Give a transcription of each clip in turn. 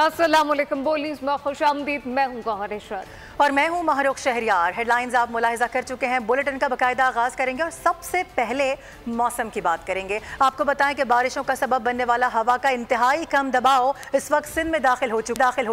अस्सलामुअलैकुम। बोलीज में खुशामदीद। मैं हूँ गौहर इशरत और मैं हूँ महरुख शहरियार। हेडलाइंस आप मुलाहिजा कर चुके हैं। बुलेटिन का बाकायदा आगाज करेंगे और सबसे पहले मौसम की बात करेंगे। आपको बताएं कि बारिशों का सबब बनने वाला हवा का इंतहाई कम दबाव इस वक्त सिंध में दाखिल हो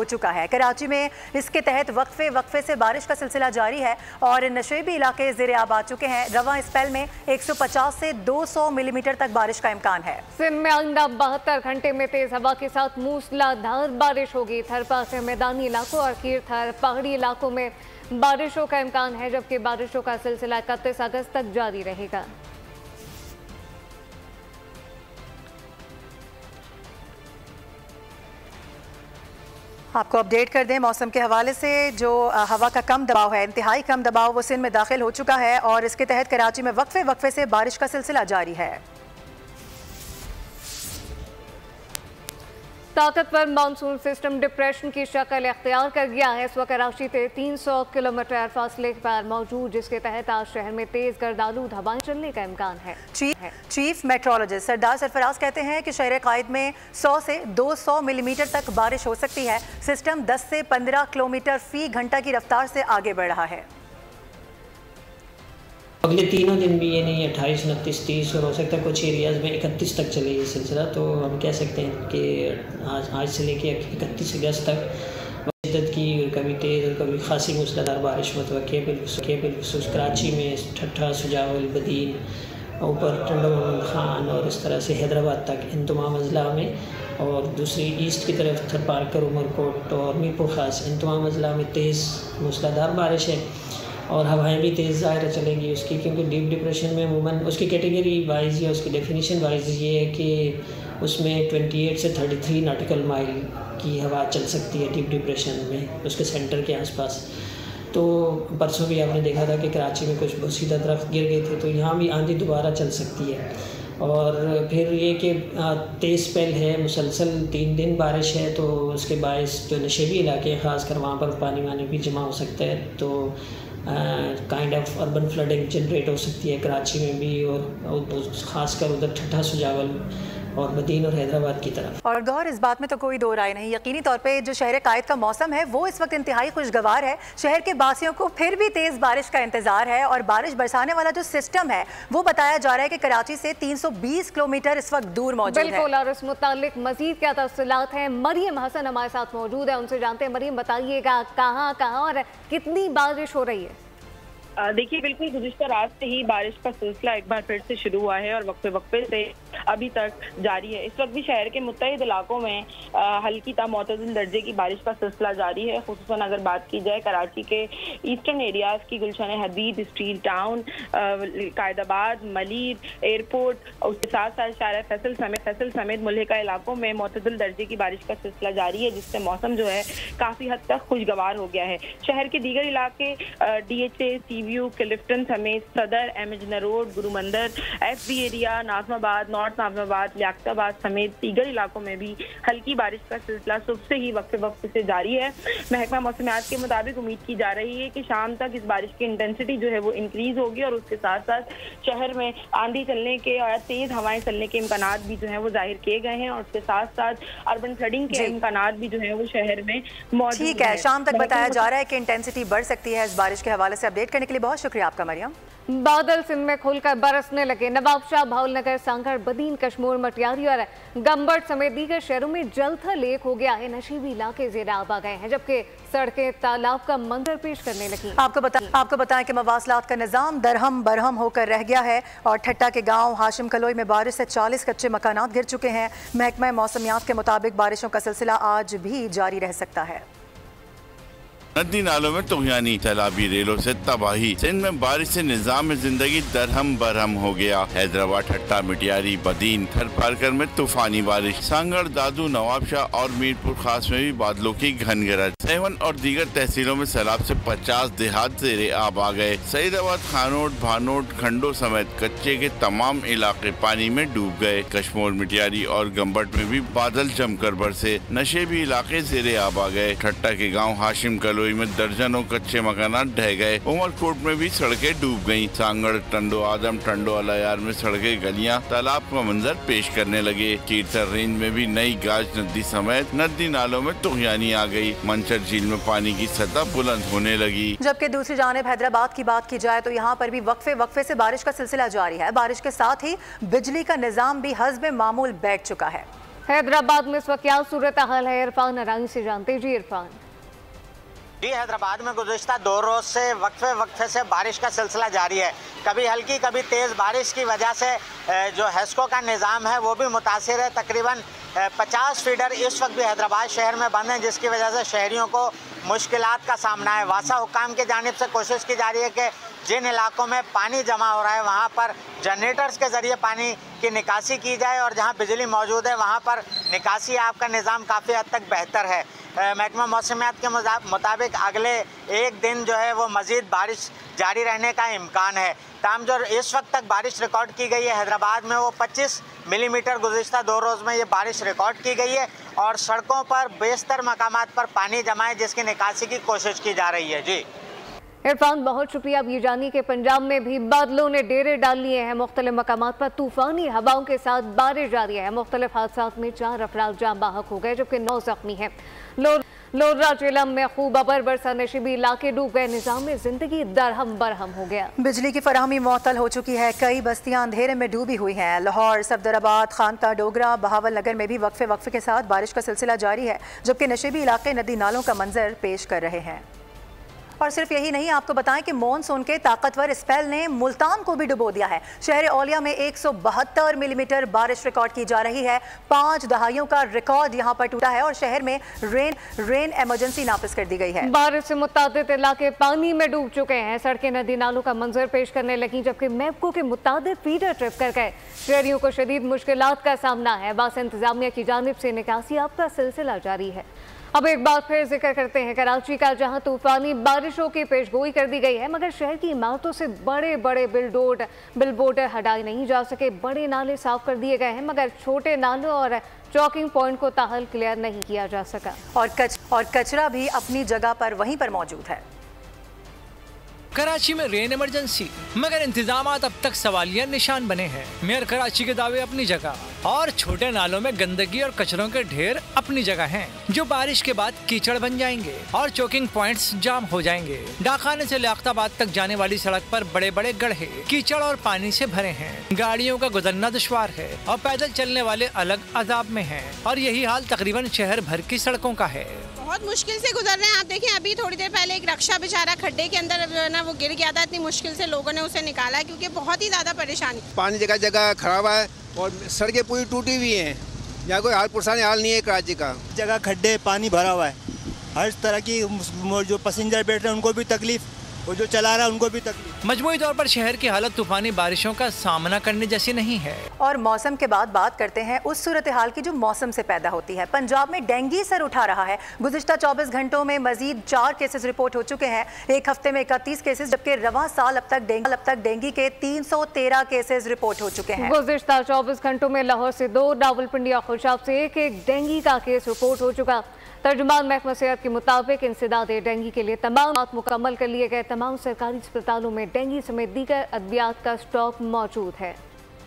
चुका है। कराची में इसके तहत वक्फे से बारिश का सिलसिला जारी है और नशेबी इलाके ज़ेरे आब आ चुके हैं। रवां स्पेल में 150 से 200 मिलीमीटर तक बारिश का इम्कान है। सिंध में आइंदा 72 घंटे में तेज हवा के साथ मूसलाधार बारिश होगी। थरपा से मैदानी इलाकों और कीर थर पहाड़ी इलाकों में बारिशों का इम्कान है, जबकि बारिशों का सिलसिला 31 अगस्त तक जारी रहेगा। आपको अपडेट कर दें मौसम के हवाले से, जो हवा का कम दबाव है, इंतहाई कम दबाव, वो सिंध में दाखिल हो चुका है और इसके तहत कराची में वक्फे से बारिश का सिलसिला जारी है। ताकतवर मानसून सिस्टम डिप्रेशन की शक्ल इख्तियार कर गया है। इस वक्त कराची से 300 किलोमीटर फासले पर मौजूद, जिसके तहत आज शहर में तेज गर्दालूद हवाएं चलने का इम्कान है। चीफ मेट्रोलॉजिस्ट सरदार सरफराज कहते हैं कि शहर कायद में 100 से 200 मिलीमीटर तक बारिश हो सकती है। सिस्टम 10 से 15 किलोमीटर फी घंटा की रफ्तार से आगे बढ़ रहा है। अगले तीनों दिन भी ये नहीं 28, 29, 30 और हो सकता है कुछ एरियाज़ में 31 तक चले ये सिलसिला। तो हम कह सकते हैं कि आज से लेके 31 अगस्त तक शिद्दत की और कभी तेज़ और कभी खासी मूसलाधार बारिश मुतवक्की है। बिलखुसूस कराची में ठट्ठा, सुजावल, बदीन, ऊपर टंडो मोहम्मद खान और इस तरह से हैदराबाद तक इन तमाम अजला में, और दूसरी ईस्ट की तरफ थरपारकर, उमरकोट और मीरपुर खास, इन तमाम अजला में तेज़ मूसलाधार बारिश है और हवाएं भी तेज़ ज़ाहिर चलेंगी उसकी, क्योंकि डीप डिप्रेशन में अमूमन उसकी कैटेगरी वाइज या उसकी डेफिनेशन वाइज ये है कि उसमें 28 से 33 नॉटिकल माइल की हवा चल सकती है डीप डिप्रेशन में, उसके सेंटर के आसपास। तो परसों भी आपने देखा था कि कराची में कुछ बोसीदा दरख्त गिर गए थे, तो यहाँ भी आंधी दोबारा चल सकती है। और फिर ये कि तेज़ स्पेल है, मुसलसल 3 दिन बारिश है, तो उसके बायस जो नशेबी इलाके हैं ख़ासकर वहाँ पर पानी वानी भी जमा हो सकता है, तो kind of urban flooding generate हो सकती है कराची में भी, और ख़ासकर उधर ठट्ठा, सुजावल और बदीन और हैदराबाद की तरफ। और गौर, इस बात में तो कोई दो राय नहीं, यकीनी तौर पे जो शहर कायद का मौसम है वो इस वक्त इंतहाई खुशगवार है। शहर के बासियों को फिर भी तेज़ बारिश का इंतजार है और बारिश बरसाने वाला जो सिस्टम है वो बताया जा रहा है कि कराची से 320 किलोमीटर इस वक्त दूर मौजूद है। बिल्कुल, और इस मुतालिक मजीद क्या तफसीलात हैं, मरियम हसन हमारे साथ मौजूद है, उनसे जानते हैं। मरियम, बताइएगा कहाँ और कितनी बारिश हो रही है? देखिए, बिल्कुल गुज़िश्ता रात से ही बारिश का सिलसिला एक बार फिर से शुरू हुआ है और वक्फे से अभी तक जारी है। इस वक्त भी शहर के मुत्तहिद इलाकों में हल्की ता मोतदल दर्जे की बारिश का सिलसिला जारी है। खुसूसन अगर बात की जाए कराची के ईस्टर्न एरियाज की, Gulshan Hadeed, steel town, Quaidabad, Malir, airport, उसके साथ साथ शारा फैसल समेत मुल्हिका इलाकों में मोतदल दर्जे की बारिश का सिलसिला जारी है, जिससे मौसम जो है काफ़ी हद तक खुशगवार हो गया है। शहर के दीगर इलाके DHA, क्लिफ्टन समेत सदर, एमजना road, Gurumandir, FB area, Nazimabad, north Nazimabad, Liaquatabad समेत दीगर इलाकों में भी हल्की बारिश का सिलसिला सुबह से ही वक्फे से जारी है। महकमा मौसमियात के मुताबिक उम्मीद की जा रही है कि शाम तक इस बारिश की इंटेंसिटी जो है वो इंक्रीज होगी और उसके साथ साथ शहर में आंधी चलने के और तेज हवाएं चलने के इम्कानात भी जो है वो जाहिर किए गए हैं और उसके साथ साथ अर्बन फ्लडिंग के इम्कानात भी जो है वो शहर में मौजूद है। ठीक है, शाम तक बताया जा रहा है कि इंटेंसिटी बढ़ सकती है। इस बारिश के हवाले से अपडेट करने के लिए बहुत शुक्रिया आपका मरियम। बादल सिंध में खुलकर बरसने लगे। नवाबशाह, भावलनगर, सांगड़, बदीन, कश्मोर, मटियारी और गंबट समेत दीगर शहरों में जलथल लेक हो गया है। नशीबी इलाके ज़ेरे आब आ गए हैं, जबकि सड़कें तालाब का मंजर पेश करने लगी। आपको बताएं कि मवासलात का निज़ाम दरहम बरहम होकर रह गया है और ठट्टा के गांव हाशिम कलोई में बारिश से 40 कच्चे मकानात गिर चुके हैं। महकमा मौसमियात के मुताबिक बारिशों का सिलसिला आज भी जारी रह सकता है। नदी नालों में तुगयानी, सैलाबी रेलों से तबाही। सिंध में बारिश से निजाम जिंदगी दरहम बरहम हो गया। हैदराबाद, ठट्टा, मिटियारी, बदीन, थरपारकर में तूफानी बारिश। सांगड़, दादू, नवाबशाह और मीरपुर खास में भी बादलों की घन गरज। सेवन और दीगर तहसीलों में सैलाब से 50 देहात ज़ेरे आब आ गए। सईदाबाद, खानोट, भानोट, खंडो समेत कच्चे के तमाम इलाके पानी में डूब गए। कश्मोर, मिटियारी और गंबट में भी बादल जमकर बरसे। नशेबी इलाके ज़ेरे आब आ गए। ठट्टा के गाँव हाशिम कलोई हरदोई में दर्जनों कच्चे मकान ढह गए। उमरकोट में भी सड़कें डूब गयी। सांगड़, टंडो आदम, टंडो अलायार में सड़कें, गलियां तालाब का मंजर पेश करने लगे। कीरसर रेंज में भी नई गाज नदी समेत नदी नालों में तुगयानी आ गई। मंचर झील में पानी की सतह बुलंद होने लगी। जबकि दूसरी जानिब हैदराबाद की बात की जाए तो यहाँ पर भी वक्फे से बारिश का सिलसिला जारी है। बारिश के साथ ही बिजली का निजाम भी हस्बे मामूल बैठ चुका है। हैदराबाद में इस वक्त क्या सूरत हाल है, इरफान अरानी से जानते। जी इरफान। जी, हैदराबाद में गुज़िश्ता 2 रोज से वक्फे से बारिश का सिलसिला जारी है। कभी हल्की कभी तेज़ बारिश की वजह से जो हेस्को का निज़ाम है वो भी मुतासिर है। तकरीबन 50 फीडर इस वक्त भी हैदराबाद शहर में बंद हैं, जिसकी वजह से शहरियों को मुश्किलात का सामना है। वासा हुकाम की जानिब से कोशिश की जा रही है कि जिन इलाकों में पानी जमा हो रहा है वहाँ पर जनरेटर्स के ज़रिए पानी की निकासी की जाए और जहाँ बिजली मौजूद है वहाँ पर निकासी आपका निज़ाम काफ़ी हद तक बेहतर है। महकमा मौसमियात के मुताबिक अगले एक दिन जो है वो मज़ीद बारिश जारी रहने का इम्कान है। ताम जो इस वक्त तक बारिश रिकॉर्ड की गई है हैदराबाद में वो 25 मिलीमीटर गुज़िश्ता 2 रोज़ में ये बारिश रिकॉर्ड की गई है और सड़कों पर बेशतर मकामात पर पानी जमा है, जिसकी निकासी की कोशिश की जा रही है। जी इरफान, बहुत शुक्रिया। अब ये जानिए कि पंजाब में भी बादलों ने डेरे डाल लिए हैं। मुख्तलिफ मकामात पर तूफानी हवाओं के साथ बारिश जारी है। मुख्तलिफ हादसात में 4 अफराद जाँ बाहक हो गए जबकि 9 जख्मी हैं। लोरा जेलम में खूब अबर बरसा नशीबी इलाके डूब गए। निज़ाम में जिंदगी दरहम बरहम हो गया। बिजली की फराहमी मुअत्तल हो चुकी है। कई बस्तियां अंधेरे में डूबी हुई हैं। लाहौर, सफदराबाद, खानका डोगरा, बहावल नगर में भी वक्फे के साथ बारिश का सिलसिला जारी है, जबकि नशीबी इलाके नदी नालों का मंजर पेश कर रहे हैं। और सिर्फ यही नहीं, आपको बताएं कि मॉनसून के ताकतवर स्पेल ने मुल्तान को भी डुबो दिया है। शहर औलिया में 172 मिलीमीटर बारिश रिकॉर्ड की जा रही है। 5 दहाइयों का रिकॉर्ड यहां पर टूटा है और शहर में रेन इमरजेंसी नाफिज कर दी गई है। बारिश से मुतादिद इलाके पानी में डूब चुके हैं। सड़कें नदी नालों का मंजर पेश करने लगी, जबकि मैप्को के मुतादिद फीडर ट्रिप कर गए। शहरियों को शदीद मुश्किलात का सामना है। बास इंतजामिया की जानिब से निकासी आपका सिलसिला जारी है। अब एक बार फिर जिक्र करते हैं कराची का, जहां तूफानी बारिशों की पेशगोई कर दी गई है, मगर शहर की इमारतों से बड़े बड़े बिलबोर्ड हटाए नहीं जा सके। बड़े नाले साफ कर दिए गए हैं, मगर छोटे नालों और चौकिंग पॉइंट को ताहल क्लियर नहीं किया जा सका। और कचरा भी अपनी जगह पर वहीं पर मौजूद है। कराची में रेन इमरजेंसी, मगर इंतजाम अब तक सवालिया निशान बने हैं। मेयर कराची के दावे अपनी जगह और छोटे नालों में गंदगी और कचरों के ढेर अपनी जगह हैं, जो बारिश के बाद कीचड़ बन जाएंगे और चोकिंग पॉइंट्स जाम हो जाएंगे। डाखाने से लियाकताबाद तक जाने वाली सड़क पर बड़े बड़े गड्ढे कीचड़ और पानी से भरे हैं। गाड़ियों का गुजरना दुश्वार है और पैदल चलने वाले अलग अजाब में हैं। और यही हाल तकरीबन शहर भर की सड़कों का है। बहुत मुश्किल से गुजर रहे हैं। आप देखें, अभी थोड़ी देर पहले एक रक्षा बेचारा खड्डे के अंदर जो है ना वो गिर गया था। इतनी मुश्किल से लोगों ने उसे निकाला क्योंकि बहुत ही ज्यादा परेशानी। पानी जगह जगह खराब है और सड़कें पूरी टूटी हुई हैं। यहाँ कोई हाल पुरसानी हाल नहीं है कराची का। जगह खड्डे, पानी भरा हुआ है। हर तरह की जो पैसेंजर बैठ रहे हैं उनको भी तकलीफ और जो चला रहा है उनको भी तकलीफ। मजमूई तौर पर शहर की हालत तूफानी बारिशों का सामना करने जैसी नहीं है। और मौसम के बाद बात करते हैं उस सूरत हाल की जो मौसम से पैदा होती है। पंजाब में डेंगू सर उठा रहा है। गुज़िश्ता 24 घंटों में मजीद 4 केसेस रिपोर्ट हो चुके हैं। एक हफ्ते में 31 केसेस, जबकि रवां साल अब तक डेंगू के 313 केसेस रिपोर्ट हो चुके हैं। गुज़िश्ता 24 घंटों में लाहौर से 2, रावलपिंडी और खुशाब से एक डेंगू का केस रिपोर्ट हो चुका। तर्जुमान महकमा सेहत के मुताबिक इंसदाद डेंगू के लिए तमाम मुकम्मल कर लिए गए। तमाम सरकारी अस्पतालों में डेंगू समेत दीगर अद्वियात का स्टॉक मौजूद है।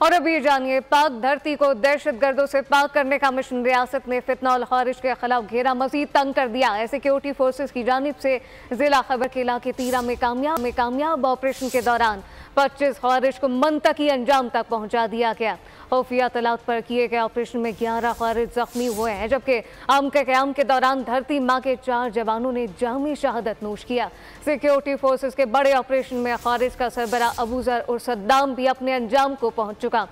और अभी जानिए, पाक धरती को दहशतगर्दों से पाक करने का मिशन। रियासत ने फितनॉल खारिज के खिलाफ घेरा मजीद तंग कर दिया है। सिक्योरिटी फोर्सेस की जानिब से जिला खैबर के इलाके तीरा में कामयाब ऑपरेशन के दौरान 25 खारिज को मंतकी अंजाम तक पहुंचा दिया गया। खुफिया तलात पर किए गए ऑपरेशन में 11 खारिज जख्मी हुए हैं, जबकि अमन के क़याम के दौरान धरती माँ के 4 जवानों ने जामी शहादत नोश किया। सिक्योरिटी फोर्सेस के बड़े ऑपरेशन में खारिज का सरबरा अबू ज़र और सद्दाम भी अपने अंजाम को पहुंच चुका।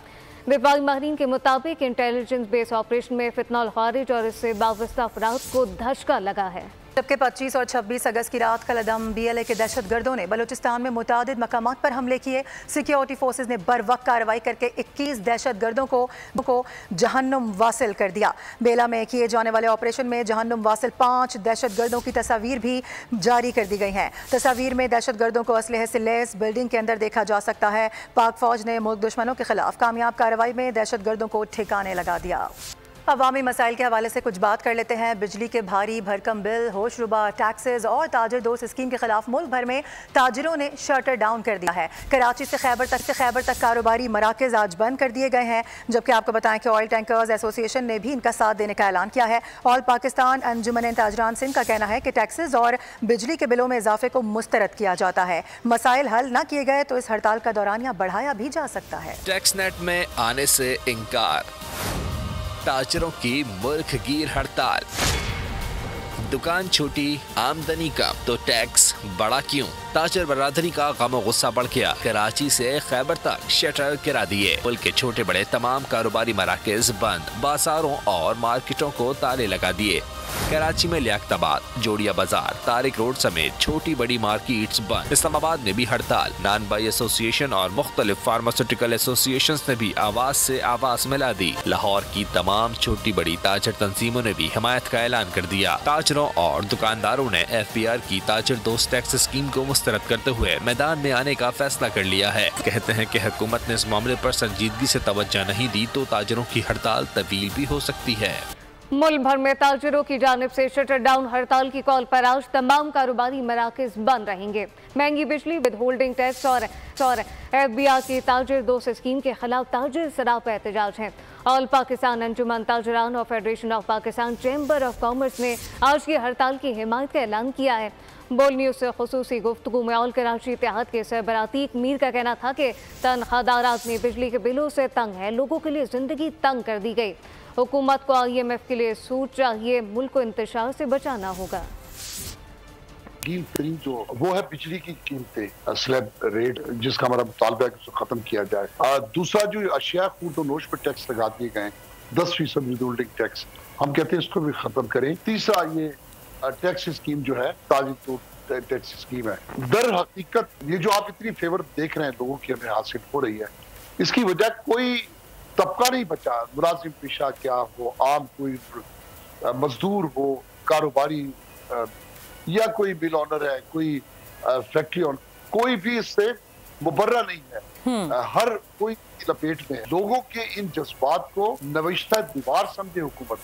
दिफाई माहिरीन के मुताबिक इंटेलिजेंस बेस ऑपरेशन में फितनॉल खारिज और इससे वाबस्ता अफराद को धचका लगा है। जबकि 25 और 26 अगस्त की रात कलदम BLA के दहशतगर्दों ने बलूचिस्तान में मुतादिद मकामात पर हमले किए। सिक्योरिटी फोर्सेस ने बरवक्त कार्रवाई करके 21 दहशतगर्दों को जहन्नुम वासिल कर दिया। बेला में किए जाने वाले ऑपरेशन में जहन्नुम वासिल 5 दहशतगर्दों की तस्वीर भी जारी कर दी गई हैं। तस्वीर में दहशतगर्दों को असलहे से लैस बिल्डिंग के अंदर देखा जा सकता है। पाक फौज ने मुल्क दुश्मनों के खिलाफ कामयाब कार्रवाई में दहशतगर्दों को ठिकाने लगा दिया। अवामी मसाइल के हवाले से कुछ बात कर लेते हैं। बिजली के भारी भरकम बिल, होशरुबा टैक्सेस और ताजर दोस्त स्कीम के खिलाफ मुल्क भर में ताजरों ने शटर डाउन कर दिया है। कराची से खैबर तक कारोबारी मराकज़ आज बंद कर दिए गए हैं, जबकि आपको बताएं कि ऑयल टैंकर्स एसोसिएशन ने भी इनका साथ देने का ऐलान किया है। ऑल पाकिस्तान अंजुमन ताजरान सिंध का कहना है कि टैक्सेस और बिजली के बिलों में इजाफे को मुस्तरद किया जाता है। मसाइल हल न किए गए तो इस हड़ताल का दौरानिया बढ़ाया भी जा सकता है। टैक्स नेट में आने से इनकार, ताजरों की मुल्क गिर हड़ताल। दुकान छोटी, आमदनी कम तो टैक्स बड़ा क्यों? ताजर बरादरी का गम और गुस्सा बढ़ गया। कराची से खैबर तक शटर गिरा दिए। मुल्क के छोटे बड़े तमाम कारोबारी मराकज बंद, बाजारों और मार्केटों को ताले लगा दिए। कराची में लियाकताबाद, जोड़िया बाजार, तारिक रोड समेत छोटी बड़ी मार्केट्स बंद। इस्लामाबाद में भी हड़ताल। नान बाई एसोसिएशन और मुख्तलिफ फार्मास्यूटिकल एसोसिएशन ने भी आवाज से आवाज मिला दी। लाहौर की तमाम छोटी बड़ी ताजर तंजीमों ने भी हिमायत का ऐलान कर दिया। ताजरों और दुकानदारों ने FBR की ताजर दोस्त टैक्स स्कीम को मुस्तरद करते हुए मैदान में आने का फैसला कर लिया है। कहते हैं कि हुकूमत ने इस मामले पर संजीदगी से तवज्जो नहीं दी तो ताजरों की हड़ताल तवील भी हो सकती है। मुल्क भर में ताजरों की जानिब से शटर डाउन हड़ताल की कॉल पर आज तमाम कारोबारी मराकज बंद रहेंगे। महंगी बिजली, विद होल्डिंग टैक्स और FBR की ताजर दोस्त स्कीम के खिलाफ ताजर सरापा एहतजाज है। ऑल पाकिस्तान अंजुमन ताजरान और federation of Pakistan chamber of commerce ने आज की हड़ताल की हिमायत का ऐलान किया है। बोल न्यूज़ से खुसूसी गुफ्तगू में ऑल कराची इत्तेहाद के सरबराह अतीक मीर का कहना था कि तनख्वाहदार आदमी बिजली के बिलों से तंग है, लोगों के लिए जिंदगी तंग कर दी गई। हुकूमत को IMF के लिए सूट चाहिए, मुल्क को इंतशार से बचाना होगा। जो वो है बिजली की कीमतें, स्लैब रेट जिसका हमारा मुतालबा है कि खत्म किया जाए। दूसरा जो अशिया खूर्द नोश पर टैक्स लगा दिए गए 10% विदहोल्डिंग टैक्स, हम कहते हैं इसको भी खत्म करें। तीसरा ये टैक्स स्कीम जो है ताजी टैक्स स्कीम है, दर हकीकत ये जो आप इतनी फेवर देख रहे हैं लोगों की हमें हासिल हो रही है, इसकी वजह कोई तबका नहीं बचा। मुलाजिम पेशा क्या हो, आम कोई मजदूर हो, कारोबारी या कोई मिल ऑनर है, कोई फैक्ट्री ऑनर, कोई भी इससे मुबर्रा नहीं है। हर कोई लपेट में। लोगों के इन जज्बात को नविश्ता दीवार समझे हुकूमत।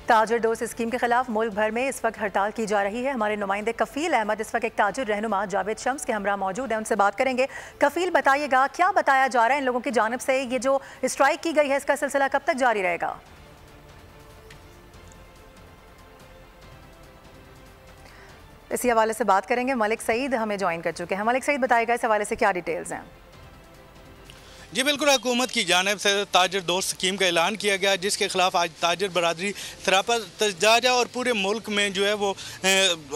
ताजर दोस्त स्कीम के खिलाफ मुल्क भर में इस वक्त हड़ताल की जा रही है। हमारे नुमाइंदे कफील अहमद इस वक्त एक ताजर रहनुमा जावेद शम्स के हमरा मौजूद है, उनसे बात करेंगे। कफील, बताइएगा क्या बताया जा रहा है इन लोगों की जानिब से? ये जो स्ट्राइक की गई है इसका सिलसिला कब तक जारी रहेगा? इसी हवाले से बात करेंगे। मलिक सईद हमें ज्वाइन कर चुके हैं। मलिक सईद, बताइएगा इस हवाले से क्या डिटेल्स हैं? जी बिल्कुल, हुकूमत की जानिब से ताजर दोस्त स्कीम का ऐलान किया गया, जिसके खिलाफ आज ताजर बरादरी सरापा तजाजा और पूरे मुल्क में जो है वो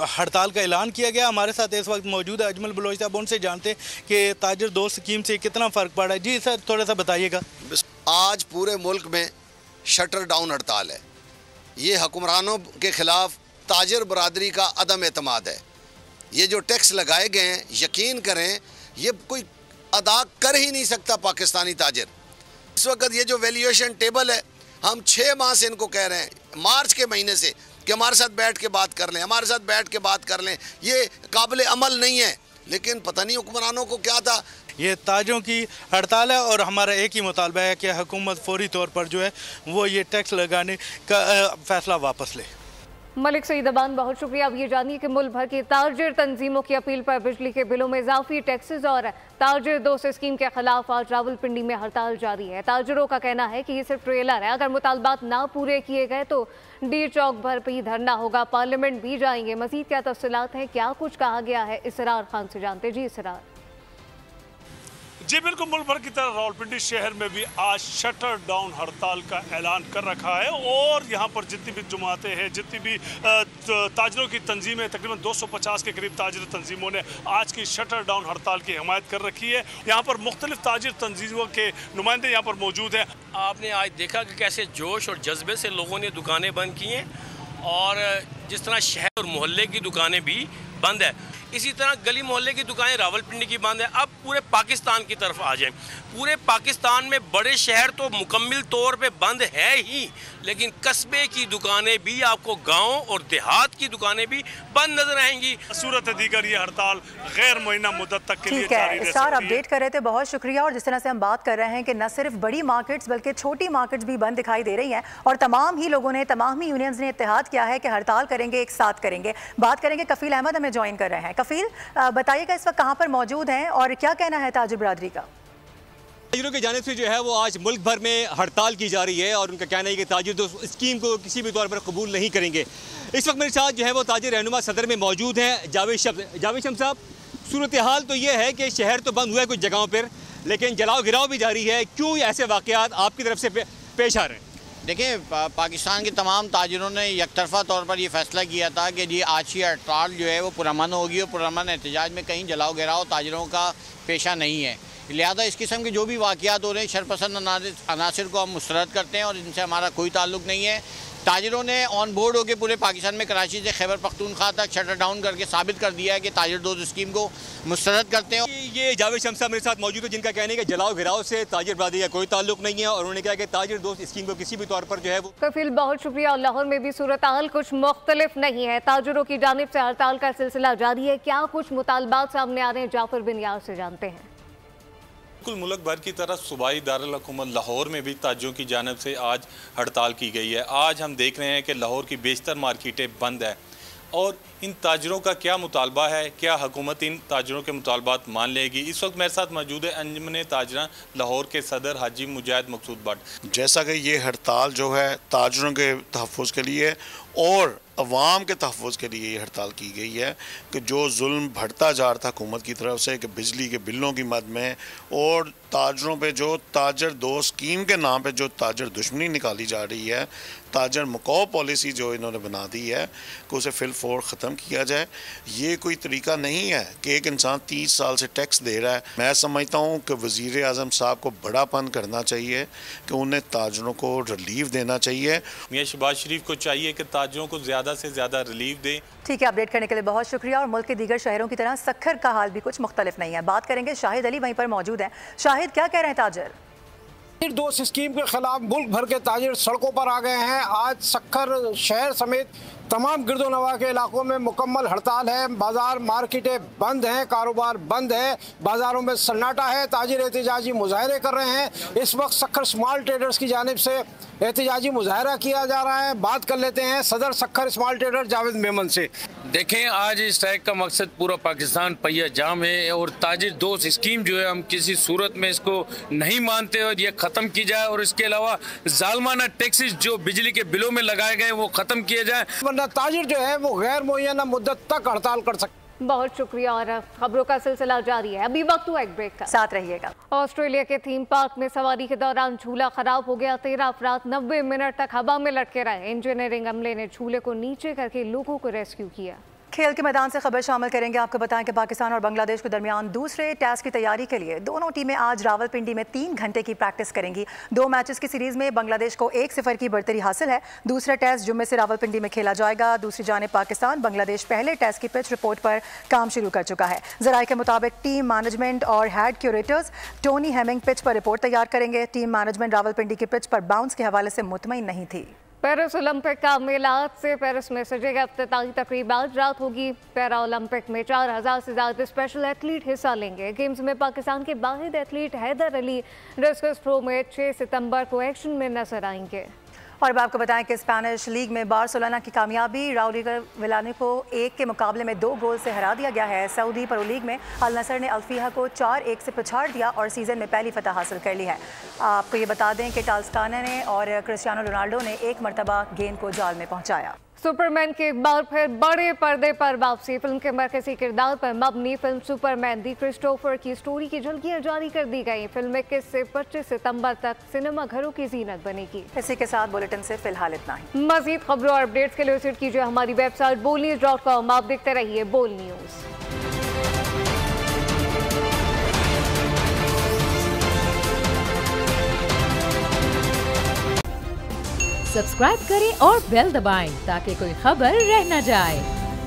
हड़ताल का ऐलान किया गया। हमारे साथ इस वक्त मौजूद है अजमल बलोच साहब, उनसे जानते हैं कि ताजर दोस्त स्कीम से कितना फ़र्क पड़ा है। जी सर, थोड़ा सा बताइएगा। आज पूरे मुल्क में शटर डाउन हड़ताल है। ये हुक्मरानों के खिलाफ ताजर बरादरी का अदम एतमाद है। ये जो टैक्स लगाए गए हैं, यकीन करें ये कोई अदा कर ही नहीं सकता पाकिस्तानी ताजर। इस वक्त ये जो वैल्यूएशन टेबल है, हम 6 माह से इनको कह रहे हैं, मार्च के महीने से, कि हमारे साथ बैठ के बात कर लें, हमारे साथ बैठ के बात कर लें। ये काबिल अमल नहीं है, लेकिन पता नहीं हुक्मरानों को क्या था। ये ताजों की हड़ताल है और हमारा एक ही मुतालबा है कि हुकूमत फौरी तौर पर जो है वो ये टैक्स लगाने का फैसला वापस ले। मलिक सईद अबान, बहुत शुक्रिया। अब ये जानिए कि मुल्क भर की ताजर तंजीमों की अपील पर बिजली के बिलों में इजाफी टैक्सेस और ताजर दोस्त स्कीम के खिलाफ आज रावलपिंडी में हड़ताल जारी है। ताजरों का कहना है कि ये सिर्फ ट्रेलर है, अगर मुतालबात ना पूरे किए गए तो डी चौक भर भी धरना होगा, पार्लियामेंट भी जाएंगे। मजीद क्या तफसीलात हैं, क्या कुछ कहा गया है, इसरार खान से जानते। जी इसरार। जी बिल्कुल, मुल्क भर की तरह रावलपिंडी शहर में भी आज शटर डाउन हड़ताल का ऐलान कर रखा है और यहाँ पर जितनी भी जमातें हैं, जितनी भी ताजरों की तंजीमें, तकरीबन 250 के करीब ताजर तंजीमों ने आज की शटर डाउन हड़ताल की हिमायत कर रखी है। यहाँ पर मुख्तलिफ ताजर तंजीमों के नुमाइंदे यहाँ पर मौजूद हैं। आपने आज देखा कि कैसे जोश और जज्बे से लोगों ने दुकानें बंद की हैं और जिस तरह शहर और मोहल्ले की दुकानें भी बंद है। इसी तरह गली मोहल्ले की दुकानें रावलपिंडी की बंद है। अब पूरे पाकिस्तान की तरफ आ जाएं, पूरे पाकिस्तान में बड़े शहर तो मुकम्मल तौर पे बंद है ही, लेकिन कस्बे की दुकानें भी, आपको गाँव और देहात की दुकानें भी बंद नजर आएंगी। सूरत दीगर ये हड़ताल गैर मुअय्यना मुद्दत तक के लिए ठीक है स्टार, अपडेट कर रहे थे, बहुत शुक्रिया। और जिस तरह से हम बात कर रहे हैं कि न सिर्फ बड़ी मार्केट्स बल्कि छोटी मार्केट्स भी बंद दिखाई दे रही हैं और तमाम ही लोगों ने, तमाम ही यूनियंस ने इत्तेहाद किया है कि हड़ताल करेंगे, एक साथ करेंगे। बात करेंगे, कफील अहमद हमें ज्वाइन कर रहे हैं। कफील, बताइएगा इस वक्त कहाँ पर मौजूद हैं और क्या कहना है ताजिर बरादरी का? ताजिरों की जानिब से जो है वो आज मुल्क भर में हड़ताल की जा रही है और उनका कहना है कि ताजिर तो स्कीम को किसी भी तौर पर कबूल नहीं करेंगे। इस वक्त मेरे साथ जो है वो ताजिर रहनुमा सदर में मौजूद हैं जावेद शम्स साहब। सूरत हाल तो ये है कि शहर तो बंद हुआ है कुछ जगहों पर, लेकिन जलाओ गिराव भी जारी है। क्यों ऐसे वाक़यात आपकी तरफ से पेश आ रहे हैं? देखिए, पाकिस्तान के तमाम ताजिरों ने यकतरफा तौर पर यह फैसला किया था कि ये आज की हड़ताल जो है वो पुरअमन होगी और पुरअमन एहतजाज में कहीं जलाओ गिराव ताजिरों का पेशा नहीं है। लिहाजा इस किस्म के जो भी वाक़यात हो रहे हैं शरपसंद अनासिर को हम मुस्तरद करते हैं और इनसे हमारा कोई ताल्लुक़ नहीं है। ताजिरों ने ऑन बोर्ड होकर पूरे पाकिस्तान में कराची से खैबर पख्तूनख्वा तक शटर डाउन करके साबित कर दिया है कि ताजिर दोस्त स्कीम को मुस्तरद करते हैं। ये जावेद शम्स साहब मेरे साथ मौजूद है जिनका कहने का जलाओ गिराव से ताजिर बरादरी का कोई ताल्लुक नहीं है और उन्होंने कहा कि ताजिर दोस्त स्कीम को किसी भी तौर पर जो है वो। कफील, बहुत शुक्रिया। और लाहौर में भी सूरत हाल कुछ मुख्तलिफ नहीं है, ताजिरों की जानिब से हड़ताल का सिलसिला जारी है। क्या कुछ मुतालबात सामने आ रहे हैं, जाफर बिन यार से जानते हैं। बिल्कुल मुल्क भर की तरह सूबाई दारुल हुकूमत लाहौर में भी ताजिरों की जानिब से आज हड़ताल की गई है। आज हम देख रहे हैं कि लाहौर की बेशतर मार्केटें बंद है और इन ताजिरों का क्या मुतालबा है, क्या हुकूमत इन ताजिरों के मुतालबात मान लेगी। इस वक्त मेरे साथ मौजूद है अंजुमन ताजरा लाहौर के सदर हाजी मुजाहिद मकसूद भट्ट। जैसा कि ये हड़ताल जो है ताजिरों के तहफ़्फ़ुज़ के लिए और अवाम के तहफ़्फ़ुज़ के लिए ये हड़ताल की गई है कि जो जुल्म बढ़ता जा रहा था हुकूमत की तरफ से कि बिजली के बिलों की मद में और ताजरों पे जो ताजर दो स्कीम के नाम पे जो ताजर दुश्मनी निकाली जा रही है, ताजर मकाऊ पॉलिसी जो इन्होंने बना दी है कि उसे फिलफोर ख़त्म किया जाए। ये कोई तरीका नहीं है कि एक इंसान 30 साल से टैक्स दे रहा है। मैं समझता हूँ कि वज़ीर आज़म साहब को बड़ापन करना चाहिए कि उन्हें ताजरों को रिलीफ देना चाहिए। मियां शहबाज शरीफ को चाहिए कि ताजरों को ज़्यादा से ज़्यादा रिलीफ दें। ठीक है, अपडेट करने के लिए बहुत शुक्रिया। और मुल्क के दीगर शहरों की तरह सक्खर का हाल भी कुछ मुख्तलिफ नहीं है। बात करेंगे, शाहिद अली वहीं पर मौजूद है। शाहिद, क्या कह रहे हैं ताजर? दोस्त स्कीम के खिलाफ मुल्क भर के ताजिर सड़कों पर आ गए हैं। आज सक्खर शहर समेत तमाम गिरदोनवा के इलाकों में मुकम्मल हड़ताल है। बाजार मार्केटें बंद हैं, कारोबार बंद है, बाजारों में सन्नाटा है। ताजिर एहतजाजी मुजाहरे कर रहे हैं। इस वक्त सक्खर स्मॉल ट्रेडर्स की जानिब से एहतजाजी मुजाहरा किया जा रहा है। बात कर लेते हैं सदर सक्खर स्मॉल ट्रेडर जावेद मेमन से। देखें, आज इस स्ट्राइक का मकसद पूरा पाकिस्तान पहिया जाम है और ताजिर दोस्त स्कीम जो है हम किसी सूरत में इसको नहीं मानते और ये ख़त्म की जाए और इसके अलावा जालमाना टैक्सेस जो बिजली के बिलों में लगाए गए वो ख़त्म किए जाए, वरना ताजिर जो है वो गैर मुअय्यना मुद्दत तक हड़ताल कर सकते। बहुत शुक्रिया। और खबरों का सिलसिला जारी है, अभी वक्त हुआ एक ब्रेक का, साथ रहिएगा। ऑस्ट्रेलिया के थीम पार्क में सवारी के दौरान झूला खराब हो गया। 13 अफराद 90 मिनट तक हवा में लटके रहे। इंजीनियरिंग अमले ने झूले को नीचे करके लोगों को रेस्क्यू किया। खेल के मैदान से खबर शामिल करेंगे। आपको बताएं कि पाकिस्तान और बांग्लादेश के दरमियान दूसरे टेस्ट की तैयारी के लिए दोनों टीमें आज रावलपिंडी में 3 घंटे की प्रैक्टिस करेंगी। 2 मैचेस की सीरीज में बांग्लादेश को 1-0 की बढ़तरी हासिल है। दूसरा टेस्ट जुम्मे से रावलपिंडी में खेला जाएगा। दूसरी जानिब पाकिस्तान बांग्लादेश पहले टेस्ट की पिच रिपोर्ट पर काम शुरू कर चुका है। ज़राए के मुताबिक टीम मैनेजमेंट और head curators Tony Hemming pitch पर रिपोर्ट तैयार करेंगे। टीम मैनेजमेंट रावलपिंडी की पिच पर बाउंस के हवाले से मुतमईन नहीं थी। पेरिस ओलंपिक का मेला आज से पेरिस में सजेगा। इफ्तिताही तकरीब आज रात होगी। पैरा ओलंपिक में 4000 से ज़्यादा स्पेशल एथलीट हिस्सा लेंगे। गेम्स में पाकिस्तान के वाहिद athlete Haider Ali discus throw में 6 सितंबर को एक्शन में नजर आएंगे। और अब आपको बताएं कि स्पेनिश लीग में बार्सिलोना की कामयाबी, राउल विलानी को 1 के मुकाबले में 2 गोल से हरा दिया गया है। सऊदी प्रो लीग में अल नसर ने अल्फिया को 4-1 से पिछाड़ दिया और सीज़न में पहली फतह हासिल कर ली है। आपको ये बता दें कि टाल्स्काना ने और क्रिस्टियानो रोनाल्डो ने 1 मरतबा गेंद को जाल में पहुँचाया। सुपरमैन की एक बार फिर बड़े पर्दे पर वापसी। फिल्म के मरकज़ी किरदार पर मबनी फिल्म सुपरमैन दी क्रिस्टोफर की स्टोरी की झलकियां जारी कर दी गई। फिल्म 21 से 25 सितंबर तक सिनेमा घरों की जीनत बनेगी। इसी के साथ बुलेटिन से फिलहाल इतना ही। मजीद खबरों और अपडेट्स के लिए विजिट कीजिए हमारी वेबसाइट bolnews.com। आप देखते रहिए बोल न्यूज़। सब्सक्राइब करें और बेल दबाएं ताकि कोई खबर रह न जाए।